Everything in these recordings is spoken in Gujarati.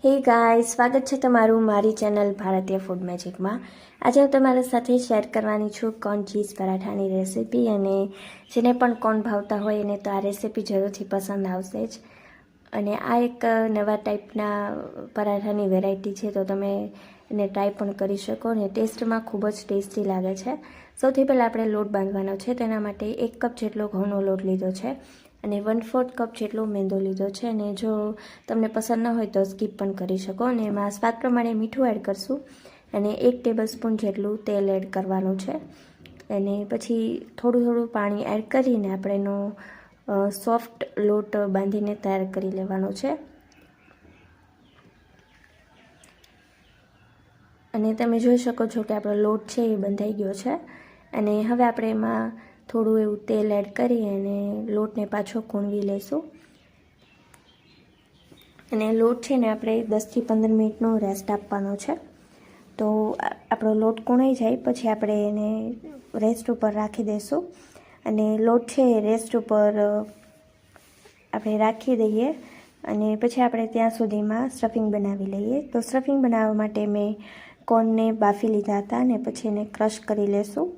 હે ગાઈસ, સ્વાગત છે તમારું મારી ચેનલ ભારતીય ફૂડ મેજિકમાં। આજે હું તમારા સાથે શેર કરવાની છું કોર્ન ચીઝ પરાઠાની રેસીપી। અને જેને પણ કોર્ન ભાવતા હોય એને તો આ રેસીપી જરૂરથી પસંદ આવશે જ। અને આ એક નવા ટાઈપના પરાઠાની વેરાયટી છે, તો તમે એને ટ્રાય પણ કરી શકો અને ટેસ્ટમાં ખૂબ જ ટેસ્ટી લાગે છે। સૌથી પહેલાં આપણે લોટ બાંધવાનો છે। તેના માટે 1 કપ જેટલો ઘઉંનો લોટ લીધો છે અને 1/4 કપ જેટલો મેંદો લીધો છે। અને જો તમને પસંદ ન હોય તો સ્કીપ પણ કરી શકો। અને એમાં સ્વાદ પ્રમાણે મીઠું એડ કરશું અને 1 ટેબલસ્પૂન જેટલું તેલ એડ કરવાનું છે। અને પછી થોડું પાણી એડ કરીને આપણે એનો સોફ્ટ લોટ બાંધીને તૈયાર કરી લેવાનો છે। અને તમે જોઈ શકો છો કે આપણો લોટ છે એ બંધાઈ ગયો છે। અને હવે આપણે એમાં થોડું એવું તેલ એડ કરી અને લોટને પાછો કૂણવી લઈશું। અને લોટ છે ને આપણે 10 થી 15 મિનિટનો રેસ્ટ આપવાનો છે। તો આપણો લોટ કૂણાઈ જાય પછી આપણે એને રેસ્ટ ઉપર રાખી દઈશું। અને લોટ છે એ રેસ્ટ ઉપર આપણે રાખી દઈએ અને પછી આપણે ત્યાં સુધીમાં સ્ટફિંગ બનાવી લઈએ। તો સ્ટફિંગ બનાવવા માટે મેં કોર્નને બાફી લીધા હતા અને પછી એને ક્રશ કરી લેશું।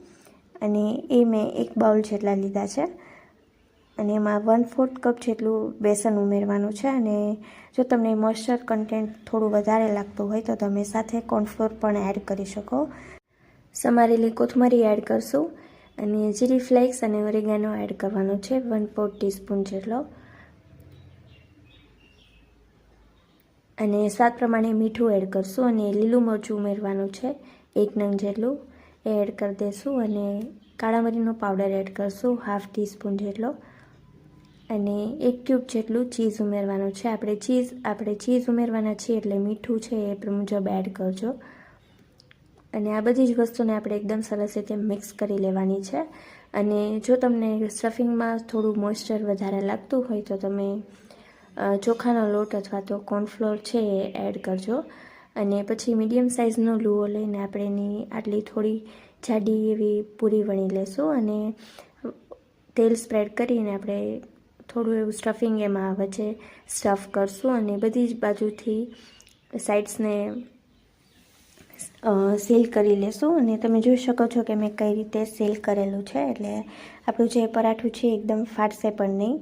અને એ મેં 1 બાઉલ જેટલા લીધા છે અને એમાં 1/4 કપ જેટલું બેસન ઉમેરવાનું છે। અને જો તમને મોઇસ્ચર કન્ટેન્ટ થોડું વધારે લાગતું હોય તો તમે સાથે કોર્નફ્લોર પણ એડ કરી શકો। સમારેલી કોથમરી એડ કરશું અને ચીલી ફ્લેક્સ અને ઓરેગાનો એડ કરવાનો છે 1/4 ટીસ્પૂન જેટલો। અને સ્વાદ પ્રમાણે મીઠું એડ કરશું અને લીલું મરચું ઉમેરવાનું છે 1 નંગ જેટલું, એ એડ કરી દઈશું। અને કાળા મરીનો પાવડર એડ કરશું 1/2 ટીસ્પૂન જેટલો। અને 1 ક્યુબ જેટલું ચીઝ ઉમેરવાનું છે। આપણે ચીઝ ઉમેરવાના છીએ એટલે મીઠું છે એ મુજબ એડ કરજો। અને આ બધી જ વસ્તુને આપણે એકદમ સરસ રીતે મિક્સ કરી લેવાની છે। અને જો તમને સ્ટફિંગમાં થોડું મોઇસ્ચર વધારે લાગતું હોય તો તમે ચોખાનો લોટ અથવા તો કોર્નફ્લોર છે એ એડ કરજો। અને પછી મીડિયમ સાઇઝનો લુઓ લઈને આપણે એની આટલી થોડી જાડી એવી પૂરી વણી લેશું। અને તેલ સ્પ્રેડ કરીને આપણે થોડું એવું સ્ટફિંગ એમાં વચ્ચે સ્ટફ કરશું અને બધી જ બાજુથી સાઇડ્સને સીલ કરી લેશું। અને તમે જોઈ શકો છો કે મેં કઈ રીતે સીલ કરેલું છે, એટલે આપણું જે પરાઠું છે એકદમ ફાટશે પણ નહીં।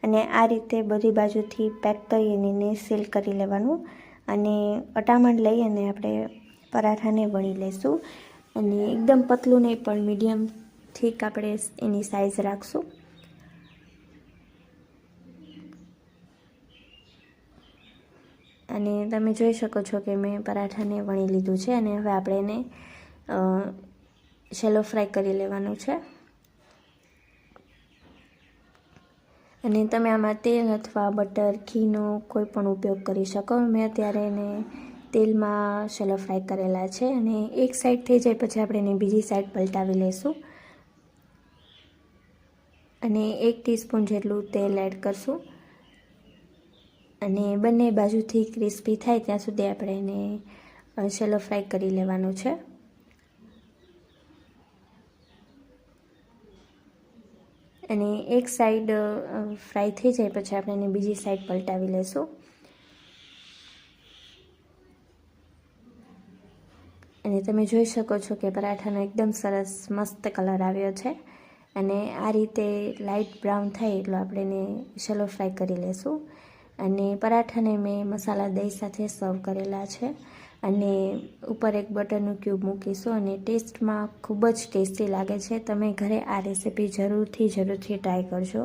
અને આ રીતે બધી બાજુથી પેક કરી એને સીલ કરી લેવાનું અને અટામણ લઈ અને આપણે પરાઠાને વણી લઈશું। અને એકદમ પતલું નહીં પણ મીડિયમ થીક આપણે એની સાઇઝ રાખશું। અને તમે જોઈ શકો છો કે મેં પરાઠાને વણી લીધું છે અને હવે આપણે એને શેલો ફ્રાય કરી લેવાનું છે। અને તમે આમાં તેલ અથવા બટર, ઘીનો કોઈ પણ ઉપયોગ કરી શકો। મેં અત્યારે એને તેલમાં શેલો ફ્રાય કરેલા છે। અને એક સાઈડ થઈ જાય પછી આપણે એને બીજી સાઈડ પલટાવી લઈશું અને 1 ટીસ્પૂન જેટલું તેલ એડ કરશું। અને બંને બાજુથી ક્રિસ્પી થાય ત્યાં સુધી આપણે એને શેલો ફ્રાય કરી લેવાનું છે। અને એક સાઈડ ફ્રાય થઈ જાય પછી આપણે એને બીજી સાઈડ પલટાવી લઈશું। અને તમે જોઈ શકો છો કે પરાઠાનો એકદમ સરસ મસ્ત કલર આવ્યો છે। અને આ રીતે લાઇટ બ્રાઉન થાય એટલો આપણે એને શેલો ફ્રાય કરી લઈશું। અને પરાઠાને મેં મસાલા દહીં સાથે સર્વ કરેલા છે અને ઉપર એક બટરનું ક્યુબ મૂકીશું અને ટેસ્ટમાં ખૂબ જ ટેસ્ટી લાગે છે। તમે ઘરે આ રેસીપી જરૂરથી ટ્રાય કરજો।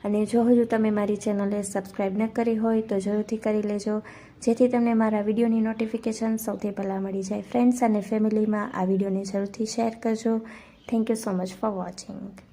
અને જો હજુ તમે મારી ચેનલને સબસ્ક્રાઈબ ન કરી હોય તો જરૂરથી કરી લેજો, જેથી તમને મારા વિડીયોની નોટિફિકેશન સૌથી પહેલાં મળી જાય। ફ્રેન્ડ્સ અને ફેમિલીમાં આ વિડીયોને જરૂરથી શેર કરજો। Thank you so much for watching.